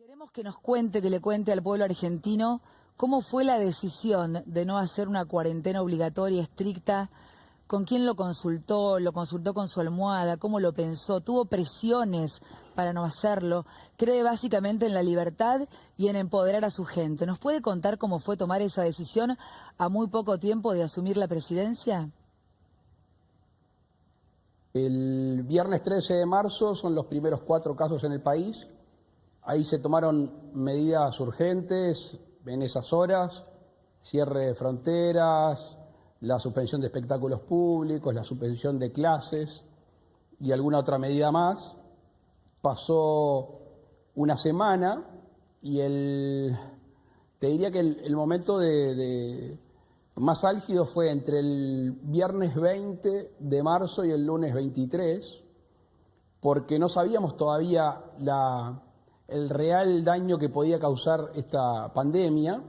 Queremos que nos cuente, que le cuente al pueblo argentino cómo fue la decisión de no hacer una cuarentena obligatoria estricta, con quién lo consultó con su almohada, cómo lo pensó, tuvo presiones para no hacerlo, cree básicamente en la libertad y en empoderar a su gente. ¿Nos puede contar cómo fue tomar esa decisión a muy poco tiempo de asumir la presidencia? El viernes 13 de marzo son los primeros 4 casos en el país. Ahí se tomaron medidas urgentes en esas horas, cierre de fronteras, la suspensión de espectáculos públicos, la suspensión de clases y alguna otra medida más. Pasó una semana y te diría que el momento más álgido fue entre el viernes 20 de marzo y el lunes 23, porque no sabíamos todavía el real daño que podía causar esta pandemia,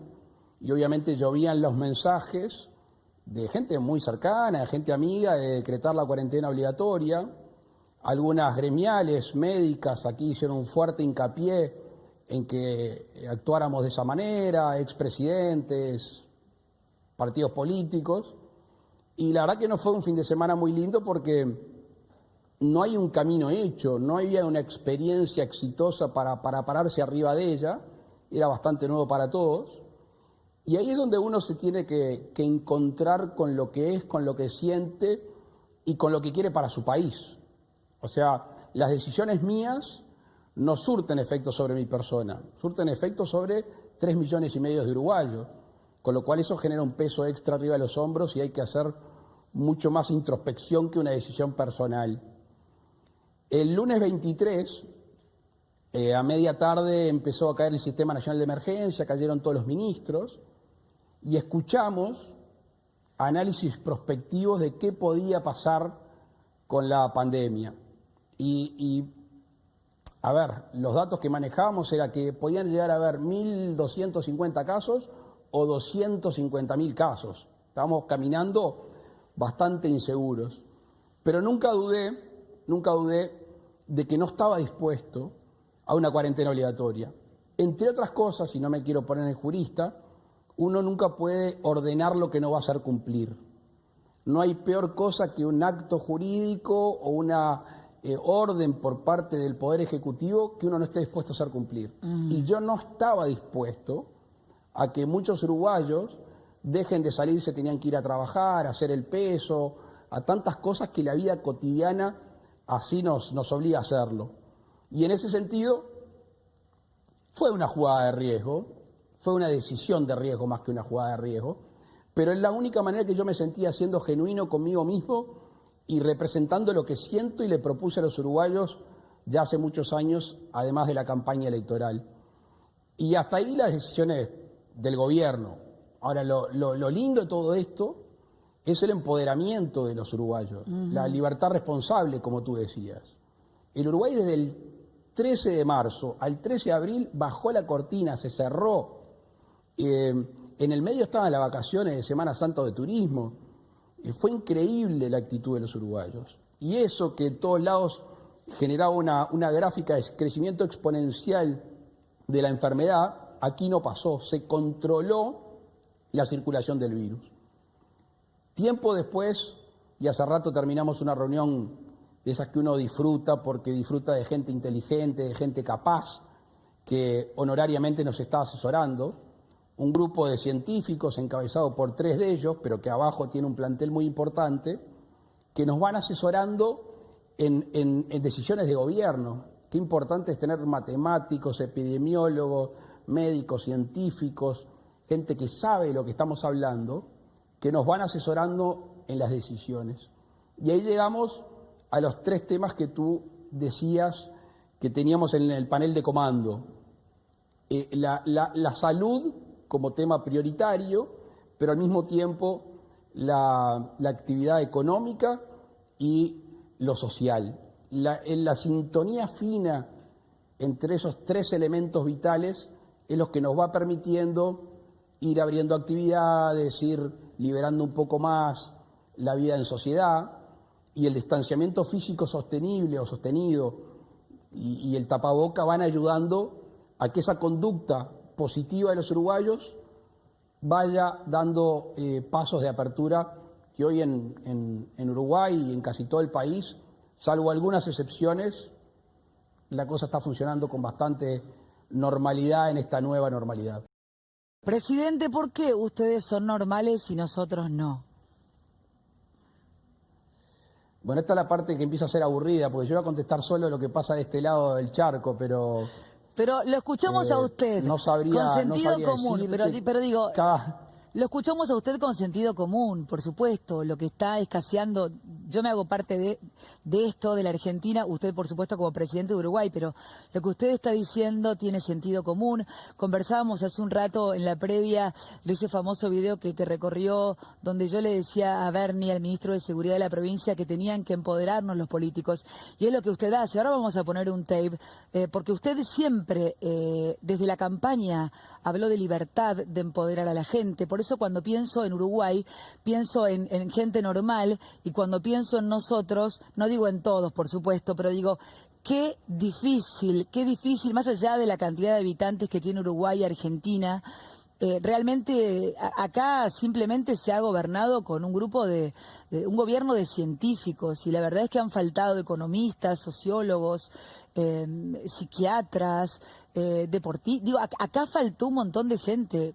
y obviamente llovían los mensajes de gente muy cercana, de gente amiga, de decretar la cuarentena obligatoria. Algunas gremiales, médicas, aquí hicieron un fuerte hincapié en que actuáramos de esa manera, expresidentes, partidos políticos, y la verdad que no fue un fin de semana muy lindo porque no hay un camino hecho, no había una experiencia exitosa para pararse arriba de ella, era bastante nuevo para todos, y ahí es donde uno se tiene que encontrar con lo que es, con lo que siente y con lo que quiere para su país. O sea, las decisiones mías no surten efectos sobre mi persona, surten efectos sobre 3,5 millones de uruguayos, con lo cual eso genera un peso extra arriba de los hombros y hay que hacer mucho más introspección que una decisión personal. El lunes 23, a media tarde, empezó a caer el Sistema Nacional de Emergencia, cayeron todos los ministros y escuchamos análisis prospectivos de qué podía pasar con la pandemia. A ver, los datos que manejábamos era que podían llegar a haber 1.250 casos o 250.000 casos. Estábamos caminando bastante inseguros. Pero nunca dudé de que no estaba dispuesto a una cuarentena obligatoria. Entre otras cosas, y no me quiero poner en jurista, uno nunca puede ordenar lo que no va a hacer cumplir. No hay peor cosa que un acto jurídico o una orden por parte del Poder Ejecutivo que uno no esté dispuesto a hacer cumplir. Y yo no estaba dispuesto a que muchos uruguayos dejen de salir, se tenían que ir a trabajar, a hacer el peso, a tantas cosas que la vida cotidiana así nos obliga a hacerlo. Y en ese sentido, fue una jugada de riesgo, fue una decisión de riesgo más que una jugada de riesgo, pero es la única manera que yo me sentía siendo genuino conmigo mismo y representando lo que siento y le propuse a los uruguayos ya hace muchos años, además de la campaña electoral. Y hasta ahí las decisiones del gobierno. Ahora, lo lindo de todo esto es el empoderamiento de los uruguayos, la libertad responsable, como tú decías. El Uruguay desde el 13 de marzo al 13 de abril bajó la cortina, se cerró. En el medio estaban las vacaciones de Semana Santa o de turismo. Fue increíble la actitud de los uruguayos. Y eso que en todos lados generaba una gráfica de crecimiento exponencial de la enfermedad, aquí no pasó, se controló la circulación del virus. Tiempo después, y hace rato terminamos una reunión de esas que uno disfruta porque disfruta de gente inteligente, de gente capaz, que honorariamente nos está asesorando, un grupo de científicos encabezado por 3 de ellos, pero que abajo tiene un plantel muy importante, que nos van asesorando en decisiones de gobierno. Qué importante es tener matemáticos, epidemiólogos, médicos, científicos, gente que sabe de lo que estamos hablando, que nos van asesorando en las decisiones. Y ahí llegamos a los 3 temas que tú decías que teníamos en el panel de comando. La salud como tema prioritario, pero al mismo tiempo la actividad económica y lo social. La sintonía fina entre esos 3 elementos vitales es lo que nos va permitiendo ir abriendo actividades, ir liberando un poco más la vida en sociedad, y el distanciamiento físico sostenible o sostenido y el tapaboca van ayudando a que esa conducta positiva de los uruguayos vaya dando pasos de apertura que hoy en Uruguay y en casi todo el país, salvo algunas excepciones, la cosa está funcionando con bastante normalidad en esta nueva normalidad. Presidente, ¿por qué ustedes son normales y nosotros no? Bueno, esta es la parte que empieza a ser aburrida, porque yo voy a contestar solo lo que pasa de este lado del charco, pero lo escuchamos a usted no sabría, con sentido común, decirte pero digo, cada... lo escuchamos a usted con sentido común, por supuesto, lo que está escaseando, yo me hago parte de esto, de la Argentina, usted por supuesto como presidente de Uruguay, pero lo que usted está diciendo tiene sentido común. Conversábamos hace un rato en la previa de ese famoso video que recorrió, donde yo le decía a Bernie, al ministro de Seguridad de la provincia, que tenían que empoderarnos los políticos, y es lo que usted hace. Ahora vamos a poner un tape, porque usted siempre, desde la campaña, habló de libertad, de empoderar a la gente. Por eso cuando pienso en Uruguay, pienso en gente normal, y cuando pienso en nosotros, no digo en todos, por supuesto, pero digo, qué difícil, más allá de la cantidad de habitantes que tiene Uruguay y Argentina, realmente acá simplemente se ha gobernado con un grupo un gobierno de científicos, y la verdad es que han faltado economistas, sociólogos, psiquiatras, deportistas. Digo, acá faltó un montón de gente.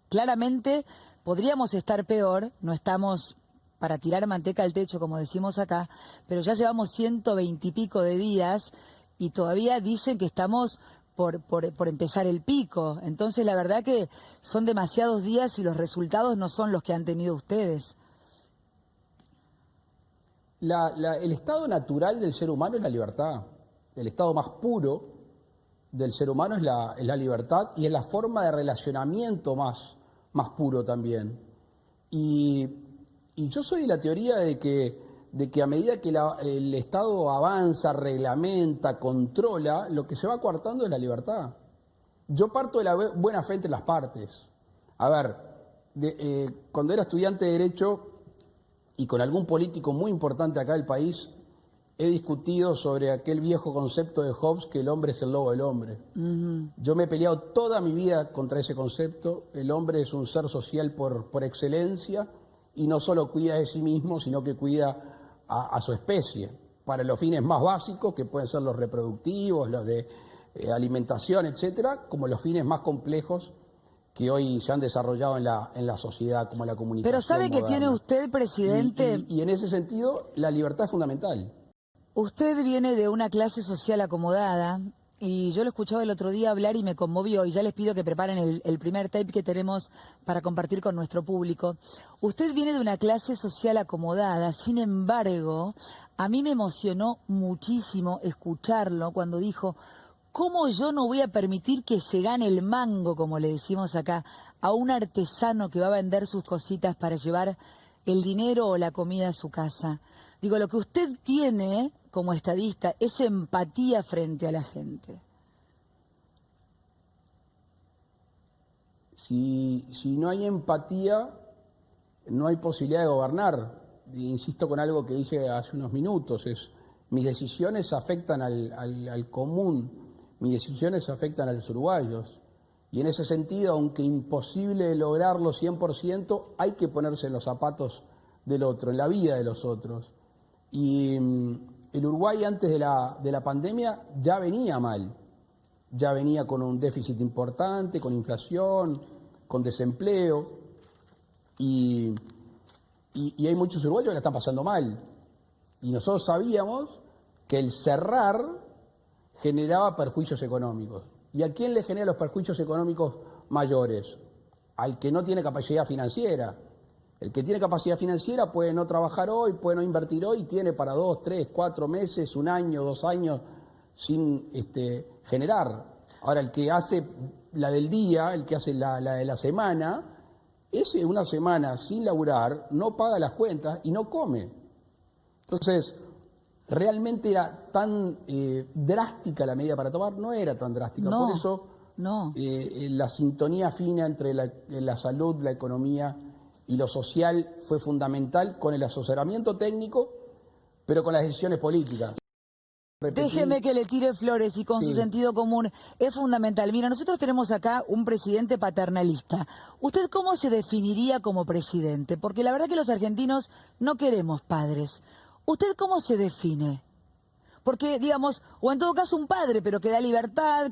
Claramente podríamos estar peor, no estamos para tirar manteca al techo, como decimos acá, pero ya llevamos 120 y pico de días y todavía dicen que estamos por empezar el pico. Entonces, la verdad que son demasiados días y los resultados no son los que han tenido ustedes. El estado natural del ser humano es la libertad. El estado más puro del ser humano es la libertad, y es la forma de relacionamiento más puro también. Y yo soy de la teoría de que a medida que el Estado avanza, reglamenta, controla, lo que se va coartando es la libertad. Yo parto de la buena fe entre las partes. A ver, cuando era estudiante de Derecho y con algún político muy importante acá del país, he discutido sobre aquel viejo concepto de Hobbes, que el hombre es el lobo del hombre. Yo me he peleado toda mi vida contra ese concepto. El hombre es un ser social por excelencia, y no solo cuida de sí mismo, sino que cuida a su especie, para los fines más básicos, que pueden ser los reproductivos, los de alimentación, etcétera, como los fines más complejos que hoy se han desarrollado en la sociedad, como la comunicación Pero ¿sabe que tiene usted, presidente? Y en ese sentido, la libertad es fundamental. Usted viene de una clase social acomodada, y yo lo escuchaba el otro día hablar y me conmovió, y ya les pido que preparen el primer tape que tenemos para compartir con nuestro público. Usted viene de una clase social acomodada, sin embargo, a mí me emocionó muchísimo escucharlo cuando dijo: ¿cómo yo no voy a permitir que se gane el mango, como le decimos acá, a un artesano que va a vender sus cositas para llevar el dinero o la comida a su casa? Digo, lo que usted tiene como estadista es empatía frente a la gente. Si no hay empatía, no hay posibilidad de gobernar. Insisto con algo que dije hace unos minutos, mis decisiones afectan al común, mis decisiones afectan a los uruguayos. Y en ese sentido, aunque imposible lograrlo 100%, hay que ponerse en los zapatos del otro, en la vida de los otros. Y el Uruguay antes de la pandemia ya venía mal, ya venía con un déficit importante, con inflación, con desempleo, y hay muchos uruguayos que la están pasando mal. Y nosotros sabíamos que el cerrar generaba perjuicios económicos. ¿Y a quién le genera los perjuicios económicos mayores? Al que no tiene capacidad financiera. El que tiene capacidad financiera puede no trabajar hoy, puede no invertir hoy, tiene para 2, 3, 4 meses, 1 año, 2 años sin generar. Ahora, el que hace la del día, el que hace la de la semana, ese una semana sin laburar no paga las cuentas y no come. Entonces, realmente era tan drástica la medida para tomar, no era tan drástica. No, por eso no. La sintonía fina entre la salud, la economía y lo social fue fundamental, con el asesoramiento técnico, pero con las decisiones políticas. Déjeme que le tire flores y con su Sí. sentido común es fundamental. Mira, nosotros tenemos acá un presidente paternalista. ¿Usted cómo se definiría como presidente? Porque la verdad que los argentinos no queremos padres. ¿Usted cómo se define? Porque, digamos, o en todo caso un padre, pero que da libertad,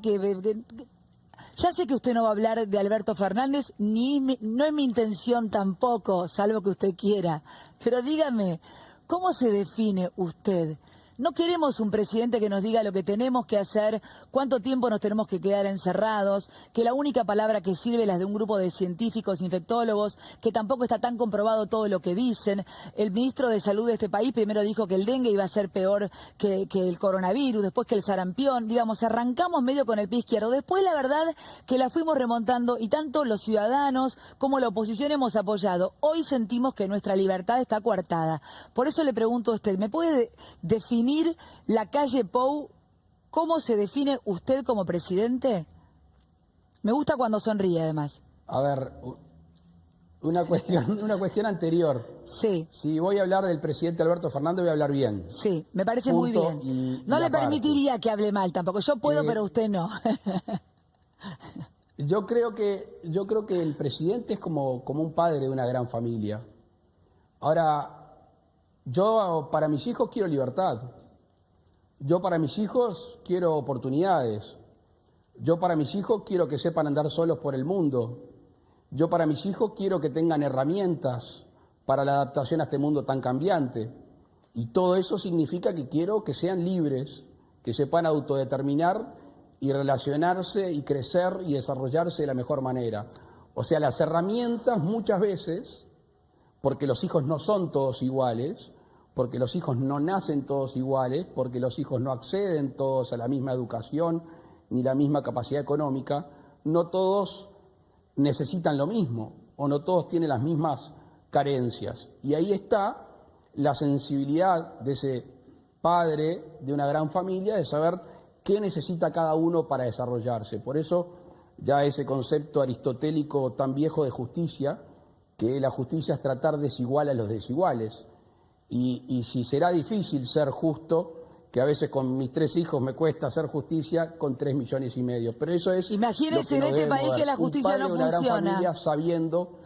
ya sé que usted no va a hablar de Alberto Fernández, no es mi intención tampoco, salvo que usted quiera. Pero dígame, ¿cómo se define usted? No queremos un presidente que nos diga lo que tenemos que hacer, cuánto tiempo nos tenemos que quedar encerrados, que la única palabra que sirve es la de un grupo de científicos, infectólogos, que tampoco está tan comprobado todo lo que dicen. El ministro de Salud de este país primero dijo que el dengue iba a ser peor que el coronavirus, después que el sarampión. Digamos, arrancamos medio con el pie izquierdo. Después la verdad que la fuimos remontando y tanto los ciudadanos como la oposición hemos apoyado. Hoy sentimos que nuestra libertad está coartada. Por eso le pregunto a usted, ¿me puede definir la calle Pou? ¿Cómo se define usted como presidente? Me gusta cuando sonríe, además. A ver, una cuestión anterior. Sí. Si voy a hablar del presidente Alberto Fernández, voy a hablar bien. Sí, me parece muy Punto bien. y No le aparte. permitiría que hable mal tampoco. Yo puedo, pero usted no. Yo creo que el presidente es como un padre de una gran familia. Ahora, yo para mis hijos quiero libertad. Yo para mis hijos quiero oportunidades. Yo para mis hijos quiero que sepan andar solos por el mundo. Yo para mis hijos quiero que tengan herramientas para la adaptación a este mundo tan cambiante. Y todo eso significa que quiero que sean libres, que sepan autodeterminar y relacionarse y crecer y desarrollarse de la mejor manera. O sea, las herramientas muchas veces, porque los hijos no son todos iguales, porque los hijos no nacen todos iguales, porque los hijos no acceden todos a la misma educación ni la misma capacidad económica, no todos necesitan lo mismo o no todos tienen las mismas carencias. Y ahí está la sensibilidad de ese padre de una gran familia de saber qué necesita cada uno para desarrollarse. Por eso ya ese concepto aristotélico tan viejo de justicia, que la justicia es tratar desigual a los desiguales. Y si será difícil ser justo, que a veces con mis 3 hijos me cuesta hacer justicia con 3,5 millones. Pero eso es. Imagínese en este país que la justicia no funciona. Una gran familia sabiendo.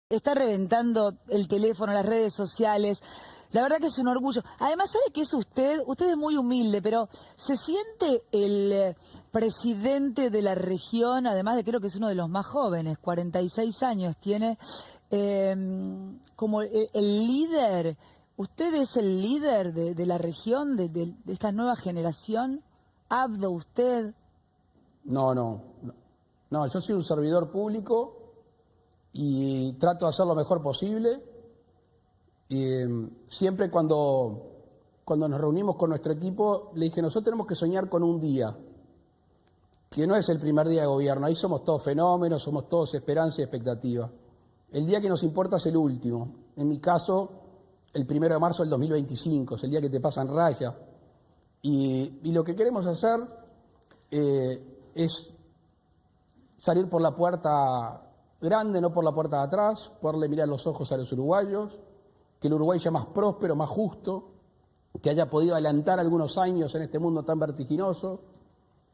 Está reventando el teléfono, las redes sociales. La verdad que es un orgullo. Además, ¿sabe qué es usted? Usted es muy humilde, pero ¿se siente el presidente de la región? Además de creo que es uno de los más jóvenes, 46 años tiene, como el líder. ¿Usted es el líder de la región, de esta nueva generación? ¿Abdo usted? No, yo soy un servidor público y trato de hacer lo mejor posible. Siempre cuando nos reunimos con nuestro equipo, le dije, nosotros tenemos que soñar con un día, que no es el primer día de gobierno, ahí somos todos fenómenos, somos todos esperanza y expectativa. El día que nos importa es el último, en mi caso, el 1 de marzo del 2025, es el día que te pasan raya. Y lo que queremos hacer es salir por la puerta grande, no por la puerta de atrás, poderle mirar los ojos a los uruguayos, que el Uruguay sea más próspero, más justo, que haya podido adelantar algunos años en este mundo tan vertiginoso.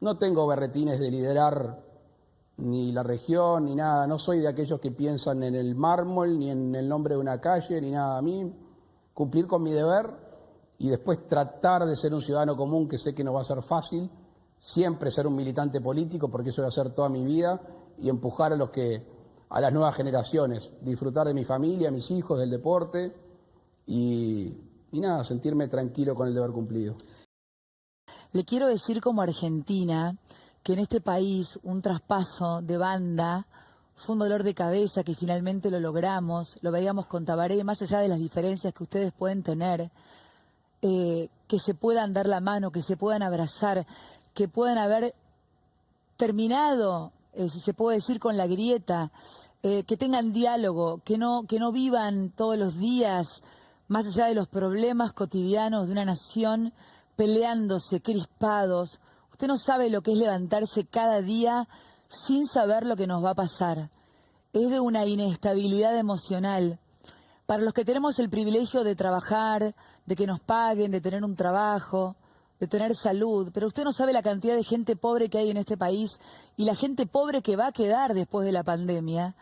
No tengo berretines de liderar ni la región, ni nada. No soy de aquellos que piensan en el mármol, ni en el nombre de una calle, ni nada. A mí, cumplir con mi deber y después tratar de ser un ciudadano común, que sé que no va a ser fácil, siempre ser un militante político, porque eso voy a hacer toda mi vida, y empujar a las nuevas generaciones, disfrutar de mi familia, mis hijos, del deporte, y nada, sentirme tranquilo con el deber cumplido. Le quiero decir como argentina que en este país un traspaso de banda fue un dolor de cabeza, que finalmente lo logramos, lo veíamos con Tabaré, más allá de las diferencias que ustedes pueden tener, que se puedan dar la mano, que se puedan abrazar, que puedan haber terminado, si se puede decir, con la grieta, que tengan diálogo, que no vivan todos los días, más allá de los problemas cotidianos de una nación, peleándose, crispados. Usted no sabe lo que es levantarse cada día sin saber lo que nos va a pasar. Es de una inestabilidad emocional. Para los que tenemos el privilegio de trabajar, de que nos paguen, de tener un trabajo, de tener salud, pero usted no sabe la cantidad de gente pobre que hay en este país y la gente pobre que va a quedar después de la pandemia,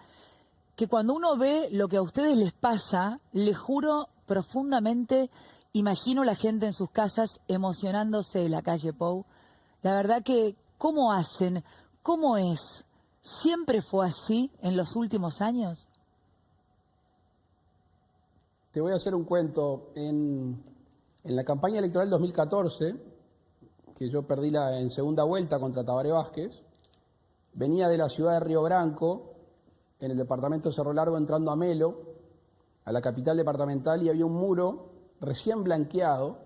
que cuando uno ve lo que a ustedes les pasa, le juro profundamente, imagino la gente en sus casas emocionándose en la calle Pou. La verdad que, ¿cómo hacen? ¿Cómo es? ¿Siempre fue así en los últimos años? Te voy a hacer un cuento. En la campaña electoral 2014, que yo perdí en segunda vuelta contra Tabaré Vázquez, venía de la ciudad de Río Branco, en el departamento de Cerro Largo, entrando a Melo, a la capital departamental, y había un muro recién blanqueado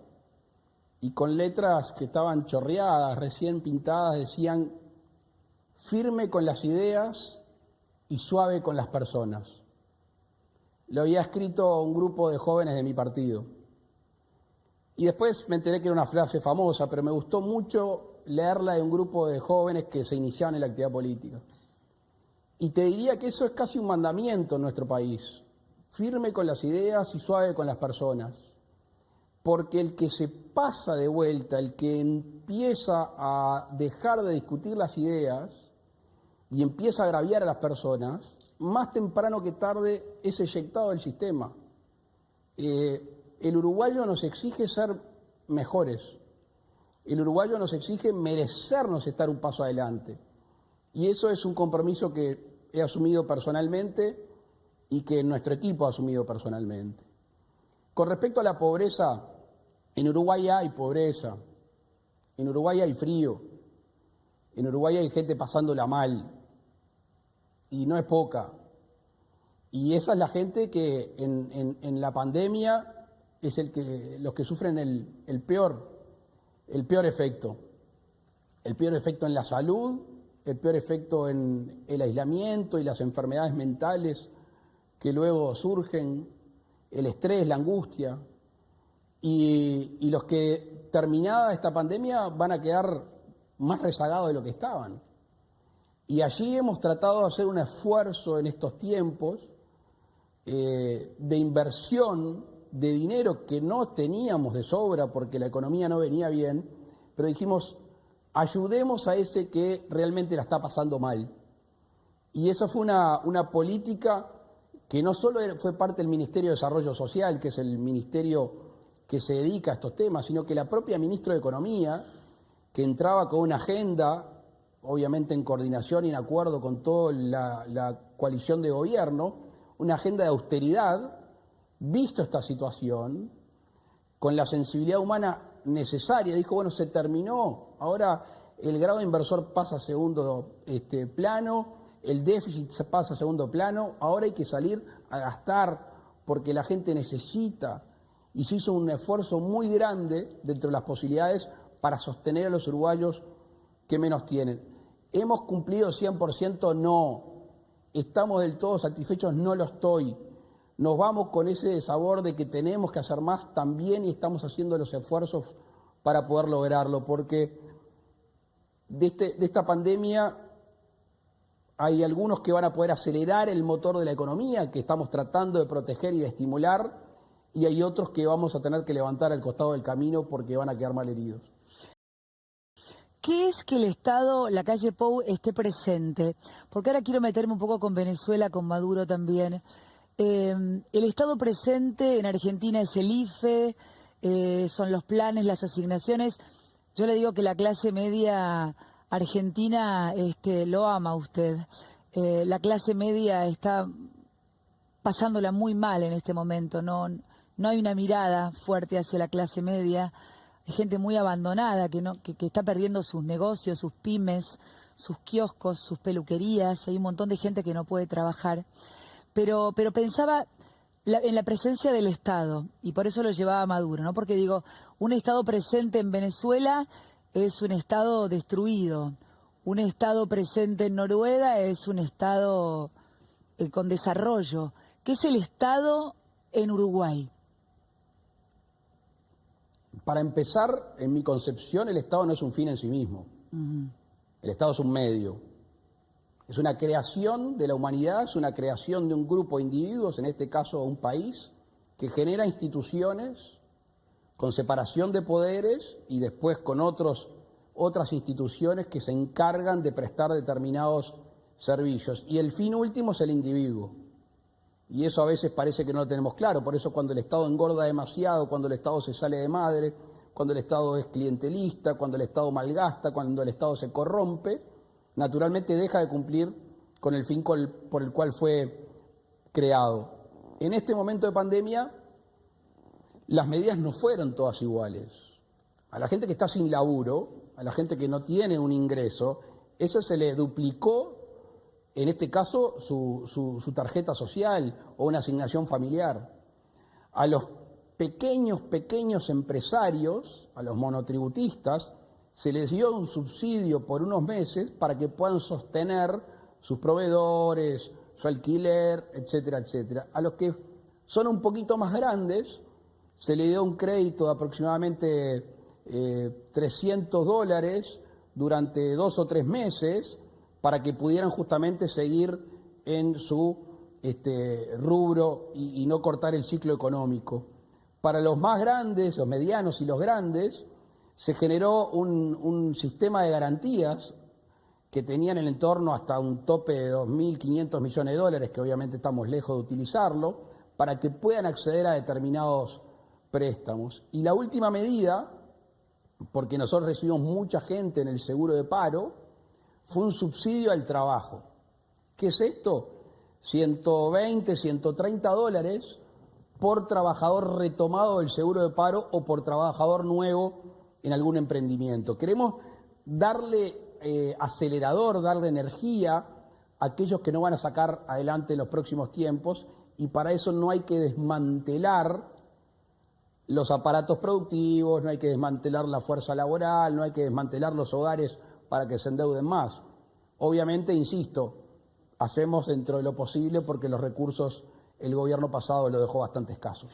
y con letras que estaban chorreadas, recién pintadas, decían: firme con las ideas y suave con las personas. Lo había escrito un grupo de jóvenes de mi partido. Y después me enteré que era una frase famosa, pero me gustó mucho leerla de un grupo de jóvenes que se iniciaban en la actividad política. Y te diría que eso es casi un mandamiento en nuestro país: firme con las ideas y suave con las personas. Porque el que se pasa de vuelta, el que empieza a dejar de discutir las ideas y empieza a agraviar a las personas, más temprano que tarde es eyectado del sistema. El uruguayo nos exige ser mejores. El uruguayo nos exige merecernos estar un paso adelante. Y eso es un compromiso que he asumido personalmente y que nuestro equipo ha asumido personalmente. Con respecto a la pobreza, en Uruguay hay pobreza, en Uruguay hay frío, en Uruguay hay gente pasándola mal, y no es poca. Y esa es la gente que en la pandemia es los que sufren el peor efecto. El peor efecto en la salud, el peor efecto en el aislamiento y las enfermedades mentales que luego surgen, el estrés, la angustia. Y los que, terminada esta pandemia, van a quedar más rezagados de lo que estaban. Y allí hemos tratado de hacer un esfuerzo en estos tiempos de inversión de dinero que no teníamos de sobra porque la economía no venía bien, pero dijimos: ayudemos a ese que realmente la está pasando mal. Y esa fue una política que no solo fue parte del Ministerio de Desarrollo Social, que es el ministerio que se dedica a estos temas, sino que la propia ministra de Economía, que entraba con una agenda, obviamente en coordinación y en acuerdo con toda la coalición de gobierno, una agenda de austeridad, visto esta situación, con la sensibilidad humana necesaria, dijo: bueno, se terminó, ahora el grado de inversor pasa a segundo plano, el déficit se pasa a segundo plano, ahora hay que salir a gastar porque la gente necesita. Y se hizo un esfuerzo muy grande dentro de las posibilidades para sostener a los uruguayos que menos tienen. ¿Hemos cumplido 100%? No. ¿Estamos del todo satisfechos? No lo estoy. Nos vamos con ese sabor de que tenemos que hacer más también, y estamos haciendo los esfuerzos para poder lograrlo, porque de esta pandemia hay algunos que van a poder acelerar el motor de la economía, que estamos tratando de proteger y de estimular, y hay otros que vamos a tener que levantar al costado del camino porque van a quedar mal heridos. ¿Qué es que el Estado, la calle Pou, esté presente? Porque ahora quiero meterme un poco con Venezuela, con Maduro también. El Estado presente en Argentina es el IFE, son los planes, las asignaciones. Yo le digo que la clase media argentina lo ama a usted. La clase media está pasándola muy mal en este momento, no hay una mirada fuerte hacia la clase media. Hay gente muy abandonada que está perdiendo sus negocios, sus pymes, sus kioscos, sus peluquerías. Hay un montón de gente que no puede trabajar. Pero pensaba en la presencia del Estado, y por eso lo llevaba a Maduro, ¿no? Porque digo, un Estado presente en Venezuela es un Estado destruido. Un Estado presente en Noruega es un Estado con desarrollo. ¿Qué es el Estado en Uruguay? Para empezar, en mi concepción, el Estado no es un fin en sí mismo. El Estado es un medio. Es una creación de la humanidad, es una creación de un grupo de individuos, en este caso un país, que genera instituciones con separación de poderes y después con otras instituciones que se encargan de prestar determinados servicios. Y el fin último es el individuo. Y eso a veces parece que no lo tenemos claro. Por eso cuando el Estado engorda demasiado, cuando el Estado se sale de madre, cuando el Estado es clientelista, cuando el Estado malgasta, cuando el Estado se corrompe, naturalmente deja de cumplir con el fin por el cual fue creado. En este momento de pandemia, las medidas no fueron todas iguales. A la gente que está sin laburo, a la gente que no tiene un ingreso, eso se le duplicó, en este caso, su tarjeta social o una asignación familiar. A los pequeños empresarios, a los monotributistas, se les dio un subsidio por unos meses para que puedan sostener sus proveedores, su alquiler, etcétera, etcétera. A los que son un poquito más grandes, se le dio un crédito de aproximadamente $300 durante 2 o 3 meses para que pudieran justamente seguir en su rubro y no cortar el ciclo económico. Para los más grandes, los medianos y los grandes, se generó un sistema de garantías que tenían en el entorno hasta un tope de $2.500 millones, que obviamente estamos lejos de utilizarlo, para que puedan acceder a determinados préstamos. Y la última medida, porque nosotros recibimos mucha gente en el seguro de paro, fue un subsidio al trabajo. ¿Qué es esto? $120, $130 por trabajador retomado del seguro de paro o por trabajador nuevo en algún emprendimiento. Queremos darle acelerador, darle energía a aquellos que no van a sacar adelante en los próximos tiempos, y para eso no hay que desmantelar los aparatos productivos, no hay que desmantelar la fuerza laboral, no hay que desmantelar los hogares para que se endeuden más. Obviamente, insisto, hacemos dentro de lo posible porque los recursos el gobierno pasado lo dejó bastante escasos.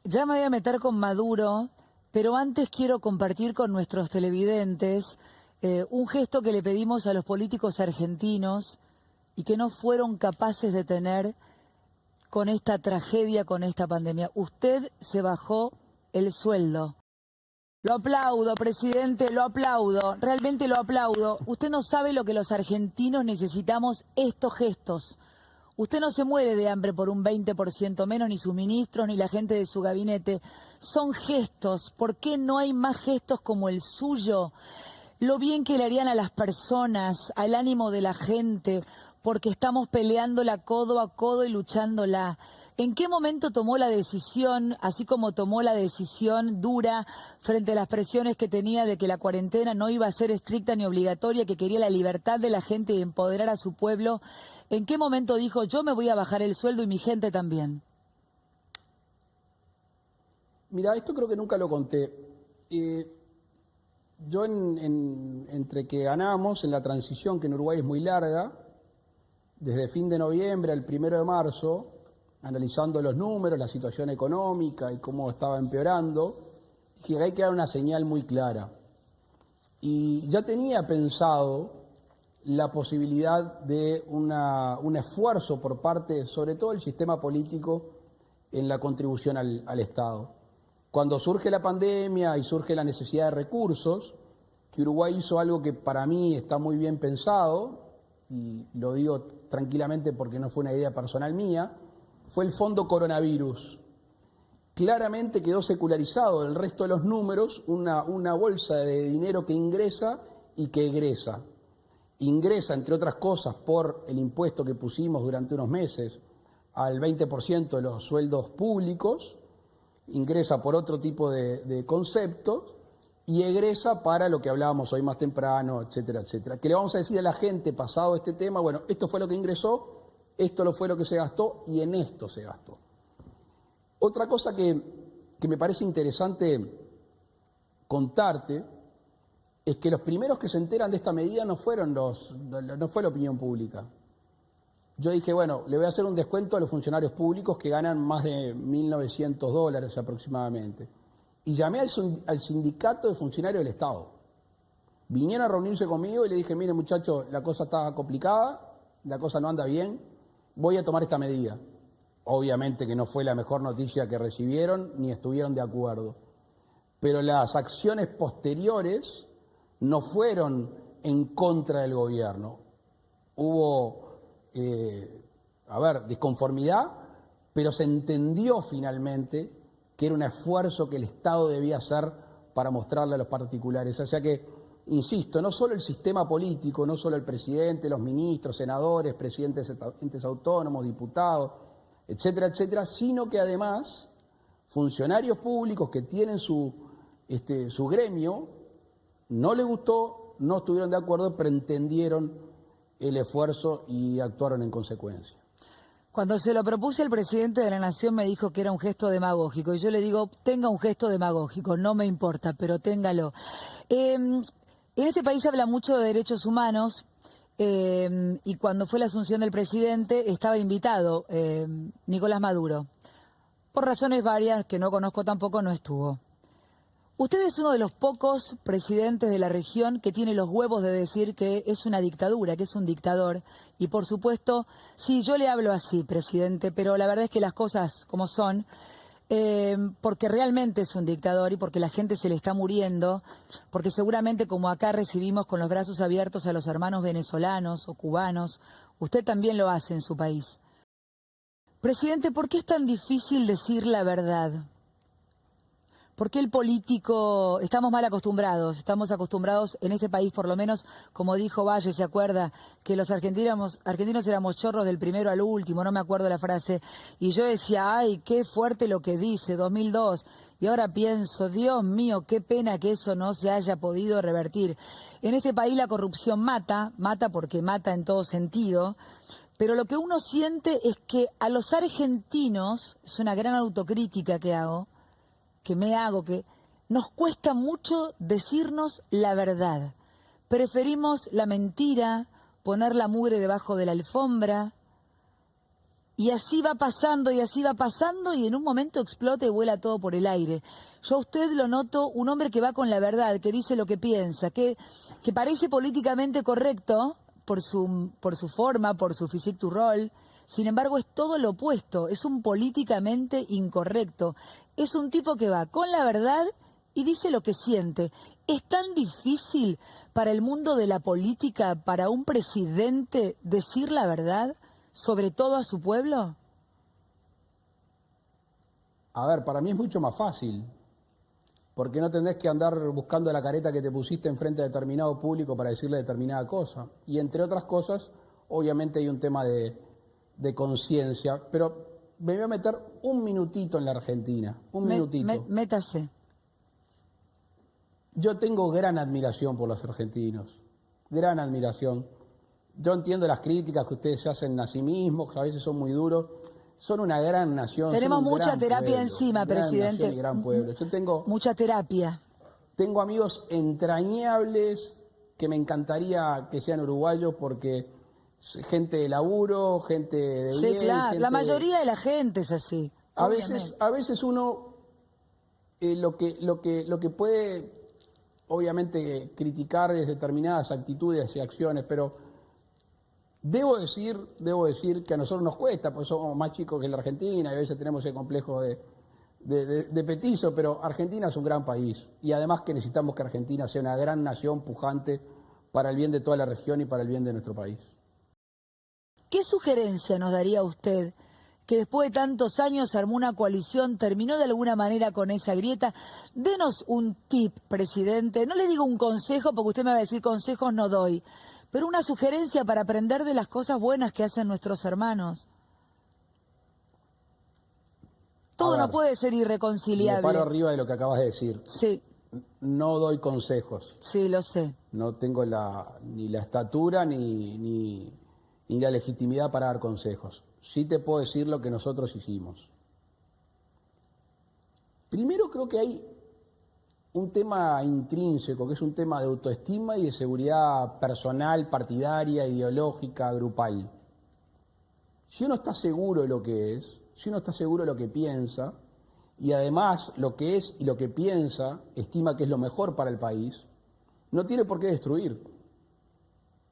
Ya me voy a meter con Maduro, pero antes quiero compartir con nuestros televidentes un gesto que le pedimos a los políticos argentinos y que no fueron capaces de tener con esta tragedia, con esta pandemia. Usted se bajó el sueldo. Lo aplaudo, presidente, lo aplaudo, realmente lo aplaudo. Usted no sabe lo que los argentinos necesitamos, estos gestos. Usted no se muere de hambre por un 20% menos, ni sus ministros, ni la gente de su gabinete. Son gestos. ¿Por qué no hay más gestos como el suyo? Lo bien que le harían a las personas, al ánimo de la gente, porque estamos peleándola codo a codo y luchándola. ¿En qué momento tomó la decisión, así como tomó la decisión dura frente a las presiones que tenía de que la cuarentena no iba a ser estricta ni obligatoria, que quería la libertad de la gente y empoderar a su pueblo? ¿En qué momento dijo, yo me voy a bajar el sueldo y mi gente también? Mira, esto creo que nunca lo conté. Yo entre que ganamos en la transición, que en Uruguay es muy larga, desde fin de noviembre al 1 de marzo, analizando los números, la situación económica y cómo estaba empeorando, que hay que dar una señal muy clara. Y ya tenía pensado la posibilidad de un esfuerzo por parte, sobre todo del sistema político, en la contribución al Estado. Cuando surge la pandemia y surge la necesidad de recursos, que Uruguay hizo algo que para mí está muy bien pensado, y lo digo tranquilamente porque no fue una idea personal mía, fue el fondo coronavirus. Claramente quedó secularizado del resto de los números una bolsa de dinero que ingresa y que egresa. Ingresa, entre otras cosas, por el impuesto que pusimos durante unos meses al 20% de los sueldos públicos, ingresa por otro tipo de conceptos y egresa para lo que hablábamos hoy más temprano, etcétera, etcétera. ¿Qué le vamos a decir a la gente pasado este tema? Bueno, esto fue lo que ingresó, esto fue lo que se gastó y en esto se gastó. Otra cosa que me parece interesante contarte es que los primeros que se enteran de esta medida no fue la opinión pública. Yo dije, bueno, le voy a hacer un descuento a los funcionarios públicos que ganan más de $1.900 aproximadamente. Y llamé al sindicato de funcionarios del Estado. Vinieron a reunirse conmigo y le dije, mire muchachos, la cosa está complicada, la cosa no anda bien, voy a tomar esta medida. obviamente que no fue la mejor noticia que recibieron ni estuvieron de acuerdo. Pero las acciones posteriores no fueron en contra del gobierno. Hubo, disconformidad, pero se entendió finalmente que era un esfuerzo que el Estado debía hacer para mostrarle a los particulares. O sea que, insisto, no solo el sistema político, no solo el presidente, los ministros, senadores, presidentes de entes autónomos, diputados, etcétera, etcétera, sino que además funcionarios públicos que tienen su gremio, no les gustó, no estuvieron de acuerdo, pero entendieron el esfuerzo y actuaron en consecuencia. Cuando se lo propuse al presidente de la Nación me dijo que era un gesto demagógico y yo le digo, tenga un gesto demagógico, no me importa, pero téngalo. En este país se habla mucho de derechos humanos y cuando fue la asunción del presidente estaba invitado Nicolás Maduro. Por razones varias que no conozco tampoco no estuvo. Usted es uno de los pocos presidentes de la región que tiene los huevos de decir que es una dictadura, que es un dictador. Y por supuesto, sí, yo le hablo así, presidente, pero la verdad es que las cosas como son, porque realmente es un dictador y porque la gente se le está muriendo, porque seguramente como acá recibimos con los brazos abiertos a los hermanos venezolanos o cubanos, usted también lo hace en su país. Presidente, ¿por qué es tan difícil decir la verdad? ¿Por qué el político, estamos mal acostumbrados, en este país por lo menos, como dijo Valle, se acuerda, que los argentinos éramos chorros del primero al último, no me acuerdo la frase, y yo decía, ay, qué fuerte lo que dice, 2002, y ahora pienso, Dios mío, qué pena que eso no se haya podido revertir. En este país la corrupción mata porque mata en todo sentido, pero lo que uno siente es que a los argentinos, es una gran autocrítica que nos cuesta mucho decirnos la verdad. Preferimos la mentira, poner la mugre debajo de la alfombra, y así va pasando, y en un momento explota y vuela todo por el aire. Yo a usted lo noto un hombre que va con la verdad, que dice lo que piensa, que parece políticamente correcto por su forma, por su physique du rôle. Sin embargo, es todo lo opuesto, es un políticamente incorrecto. Es un tipo que va con la verdad y dice lo que siente. ¿Es tan difícil para el mundo de la política, para un presidente, decir la verdad, sobre todo a su pueblo? A ver, para mí es mucho más fácil, porque no tendrás que andar buscando la careta que te pusiste enfrente de determinado público para decirle determinada cosa. Y entre otras cosas, obviamente hay un tema de conciencia, pero me voy a meter un minutito en la Argentina, un minutito. Métase. Yo tengo gran admiración por los argentinos, gran admiración. Yo entiendo las críticas que ustedes se hacen a sí mismos, que a veces son muy duros. Son una gran nación. Tenemos mucha terapia encima, presidente. Gran pueblo. Yo tengo mucha terapia. Tengo amigos entrañables que me encantaría que sean uruguayos porque gente de laburo, gente de bien. Sí, claro. La mayoría de la gente es así. A veces uno lo que puede, obviamente, criticar es determinadas actitudes y acciones, pero debo decir que a nosotros nos cuesta, pues somos más chicos que la Argentina y a veces tenemos ese complejo de petizo, pero Argentina es un gran país y además que necesitamos que Argentina sea una gran nación pujante para el bien de toda la región y para el bien de nuestro país. ¿Qué sugerencia nos daría usted que después de tantos años armó una coalición, terminó de alguna manera con esa grieta? Denos un tip, presidente. No le digo un consejo, porque usted me va a decir consejos no doy, pero una sugerencia para aprender de las cosas buenas que hacen nuestros hermanos. Todo no puede ser irreconciliable. Me paro arriba de lo que acabas de decir. Sí. No doy consejos. Sí, lo sé. No tengo ni la estatura ni la legitimidad para dar consejos. Sí te puedo decir lo que nosotros hicimos. Primero creo que hay un tema intrínseco, que es un tema de autoestima y de seguridad personal, partidaria, ideológica, grupal. Si uno está seguro de lo que es, si uno está seguro de lo que piensa, y además lo que es y lo que piensa estima que es lo mejor para el país, no tiene por qué destruir.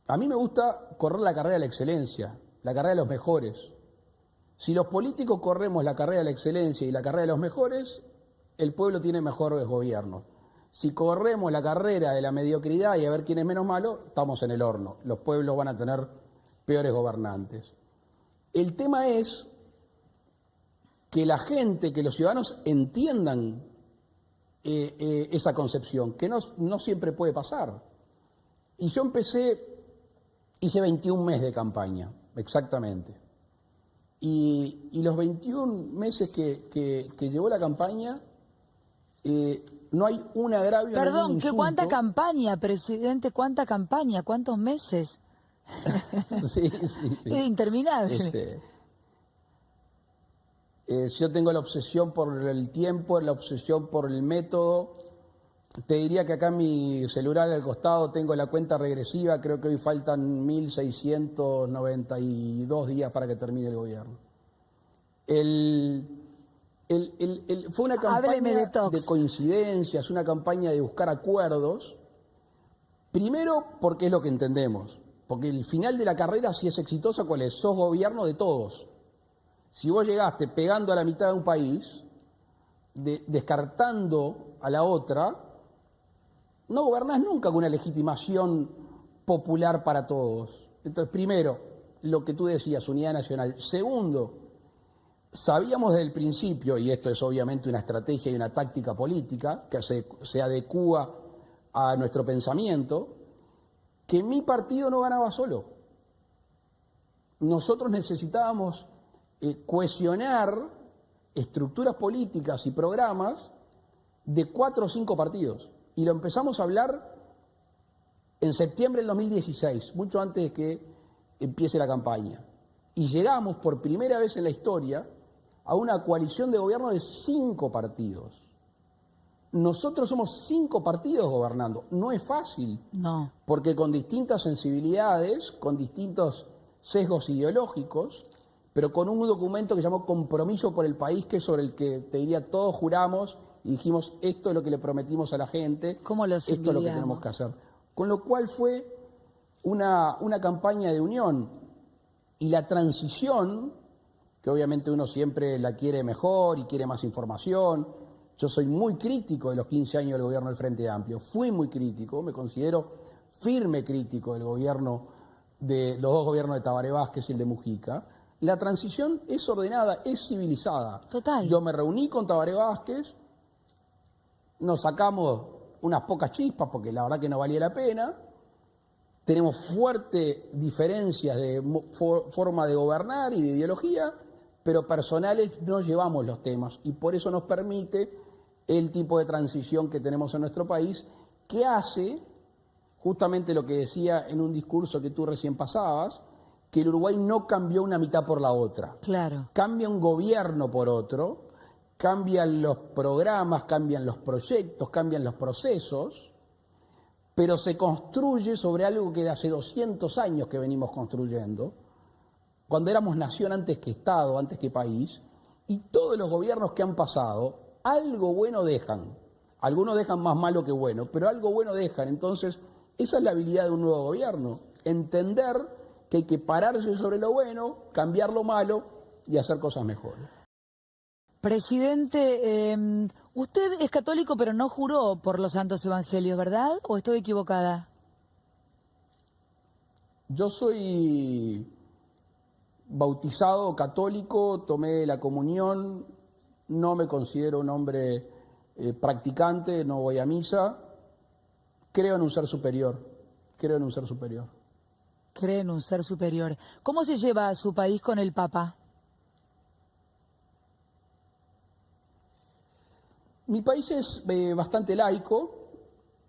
A mí me gusta correr la carrera de la excelencia, la carrera de los mejores. Si los políticos corremos la carrera de la excelencia y la carrera de los mejores, el pueblo tiene mejores gobiernos. Si corremos la carrera de la mediocridad y a ver quién es menos malo, estamos en el horno. Los pueblos van a tener peores gobernantes. El tema es que la gente, que los ciudadanos entiendan esa concepción, que no siempre puede pasar. Y yo hice 21 meses de campaña, exactamente. Y los 21 meses que llevó la campaña, no hay un agravio. Perdón, ¿cuánta campaña, presidente? ¿Cuánta campaña? ¿Cuántos meses? Sí. Era interminable. Yo tengo la obsesión por el tiempo, la obsesión por el método. Te diría que acá en mi celular al costado tengo la cuenta regresiva, creo que hoy faltan 1.692 días para que termine el gobierno. Fue una campaña de coincidencias, una campaña de buscar acuerdos, primero porque es lo que entendemos, porque el final de la carrera, si es exitosa, ¿cuál es? Sos gobierno de todos. Si vos llegaste pegando a la mitad de un país, descartando a la otra, no gobernás nunca con una legitimación popular para todos. Entonces, primero, lo que tú decías, unidad nacional. Segundo, sabíamos desde el principio, y esto es obviamente una estrategia y una táctica política que se adecúa a nuestro pensamiento, que mi partido no ganaba solo. Nosotros necesitábamos cohesionar estructuras políticas y programas de 4 o 5 partidos. Y lo empezamos a hablar en septiembre del 2016, mucho antes de que empiece la campaña. Y llegamos por primera vez en la historia a una coalición de gobierno de 5 partidos. Nosotros somos 5 partidos gobernando. No es fácil. No. Porque con distintas sensibilidades, con distintos sesgos ideológicos, pero con un documento que se llamó Compromiso por el País, que es sobre el que, te diría, todos juramos y dijimos, esto es lo que le prometimos a la gente, esto es lo que tenemos que hacer. Con lo cual fue una campaña de unión. Y la transición, que obviamente uno siempre la quiere mejor y quiere más información. Yo soy muy crítico de los 15 años del gobierno del Frente Amplio. Fui muy crítico, me considero firme crítico del gobierno, de los 2 gobiernos de Tabaré Vázquez y el de Mujica. La transición es ordenada, es civilizada. Total. Yo me reuní con Tabaré Vázquez, nos sacamos unas pocas chispas porque la verdad que no valía la pena. Tenemos fuertes diferencias de forma de gobernar y de ideología, pero personales no llevamos los temas y por eso nos permite el tipo de transición que tenemos en nuestro país, que hace justamente lo que decía en un discurso que tú recién pasabas, que el Uruguay no cambió una mitad por la otra. Claro. Cambia un gobierno por otro, cambian los programas, cambian los proyectos, cambian los procesos, pero se construye sobre algo que de hace 200 años que venimos construyendo, cuando éramos nación antes que Estado, antes que país, y todos los gobiernos que han pasado, algo bueno dejan. Algunos dejan más malo que bueno, pero algo bueno dejan. Entonces, esa es la habilidad de un nuevo gobierno, entender que hay que pararse sobre lo bueno, cambiar lo malo y hacer cosas mejores. Presidente, usted es católico pero no juró por los santos evangelios, ¿verdad? ¿O estoy equivocada? Yo soy bautizado católico, tomé la comunión, no me considero un hombre practicante, no voy a misa, creo en un ser superior, creo en un ser superior. Cree en un ser superior. ¿Cómo se lleva a su país con el Papa? Mi país es bastante laico.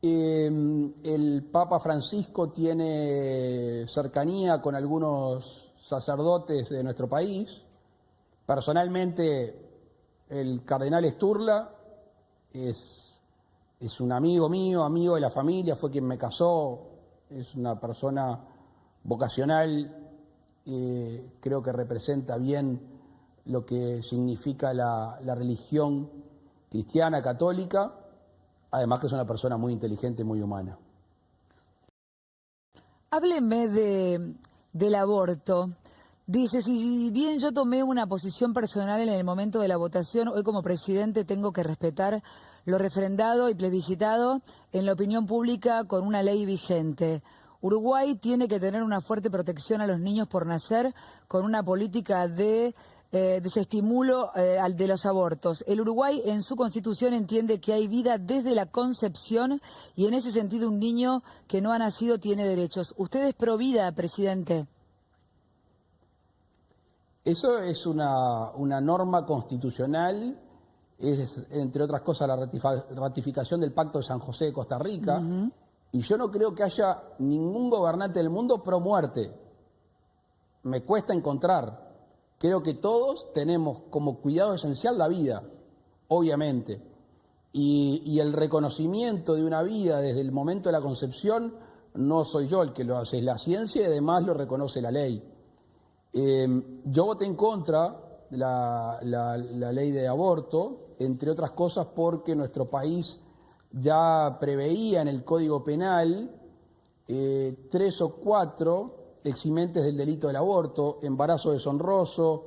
El Papa Francisco tiene cercanía con algunos sacerdotes de nuestro país. Personalmente, el cardenal Sturla es un amigo mío, amigo de la familia, fue quien me casó, es una persona vocacional, creo que representa bien lo que significa la religión cristiana, católica, además que es una persona muy inteligente y muy humana. Hábleme del aborto. Dice, si bien yo tomé una posición personal en el momento de la votación, hoy como presidente tengo que respetar lo refrendado y plebiscitado en la opinión pública con una ley vigente. Uruguay tiene que tener una fuerte protección a los niños por nacer con una política de desestimulo de los abortos. El Uruguay en su constitución entiende que hay vida desde la concepción y en ese sentido un niño que no ha nacido tiene derechos. ¿Usted es pro vida, presidente? Eso es una norma constitucional, es entre otras cosas la ratificación del Pacto de San José de Costa Rica, y yo no creo que haya ningún gobernante del mundo pro muerte. Me cuesta encontrar. Creo que todos tenemos como cuidado esencial la vida, obviamente, y el reconocimiento de una vida desde el momento de la concepción no soy yo el que lo hace, es la ciencia y además lo reconoce la ley. Yo voté en contra de la ley de aborto, entre otras cosas porque nuestro país ya preveía en el Código Penal 3 o 4 eximentes del delito del aborto: embarazo deshonroso,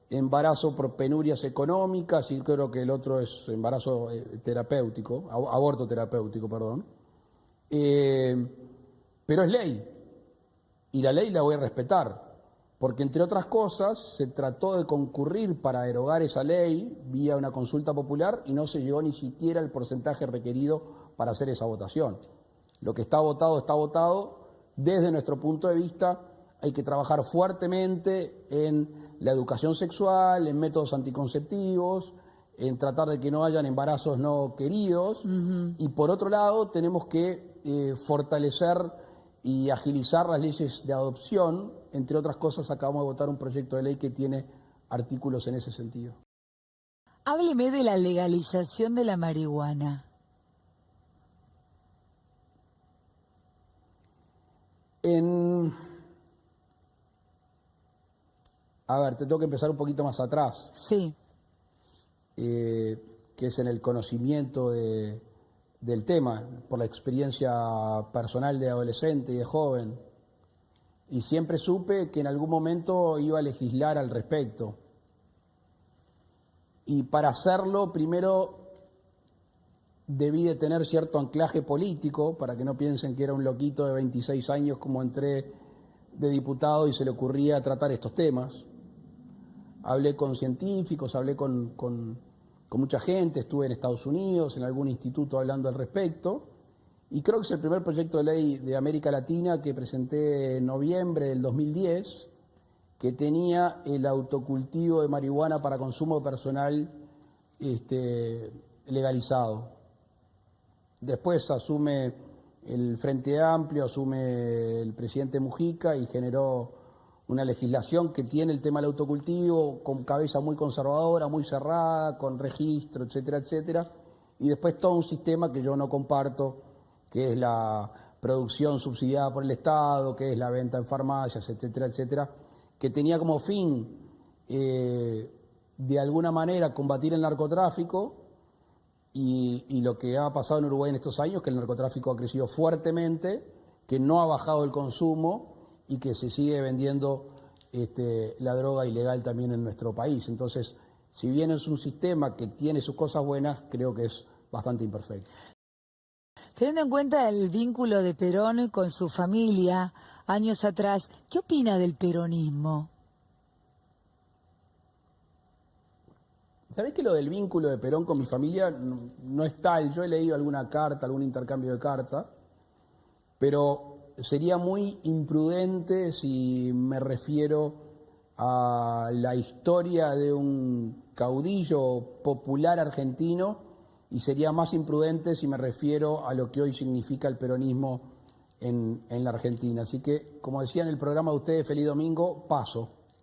embarazo por penurias económicas, y creo que el otro es embarazo terapéutico, aborto terapéutico, perdón. Pero es ley, y la ley la voy a respetar. Porque, entre otras cosas, se trató de concurrir para derogar esa ley vía una consulta popular y no se llegó ni siquiera el porcentaje requerido para hacer esa votación. Lo que está votado está votado. Desde nuestro punto de vista, hay que trabajar fuertemente en la educación sexual, en métodos anticonceptivos, en tratar de que no hayan embarazos no queridos. Y, por otro lado, tenemos que fortalecer y agilizar las leyes de adopción. Entre otras cosas, acabamos de votar un proyecto de ley que tiene artículos en ese sentido. Hábleme de la legalización de la marihuana. A ver, te tengo que empezar un poquito más atrás. Sí. Que es en el conocimiento del tema, por la experiencia personal de adolescente y de joven. Y siempre supe que en algún momento iba a legislar al respecto. Y para hacerlo, primero debí de tener cierto anclaje político, para que no piensen que era un loquito de 26 años como entré de diputado y se le ocurría tratar estos temas. Hablé con científicos, hablé con mucha gente, estuve en Estados Unidos, en algún instituto hablando al respecto. Y creo que es el primer proyecto de ley de América Latina que presenté en noviembre del 2010, que tenía el autocultivo de marihuana para consumo personal legalizado. Después asume el Frente Amplio, asume el presidente Mujica y generó una legislación que tiene el tema del autocultivo con cabeza muy conservadora, muy cerrada, con registro, etcétera, etcétera. Y después todo un sistema que yo no comparto, que es la producción subsidiada por el Estado, que es la venta en farmacias, etcétera, etcétera, que tenía como fin, de alguna manera, combatir el narcotráfico, y lo que ha pasado en Uruguay en estos años, que el narcotráfico ha crecido fuertemente, que no ha bajado el consumo y que se sigue vendiendo la droga ilegal también en nuestro país. Entonces, si bien es un sistema que tiene sus cosas buenas, creo que es bastante imperfecto. Teniendo en cuenta el vínculo de Perón con su familia años atrás, ¿qué opina del peronismo? ¿Sabés que lo del vínculo de Perón con mi familia no es tal? Yo he leído alguna carta, algún intercambio de carta, pero sería muy imprudente si me refiero a la historia de un caudillo popular argentino, y sería más imprudente si me refiero a lo que hoy significa el peronismo en la Argentina. Así que, como decía en el programa de ustedes, feliz domingo, paso.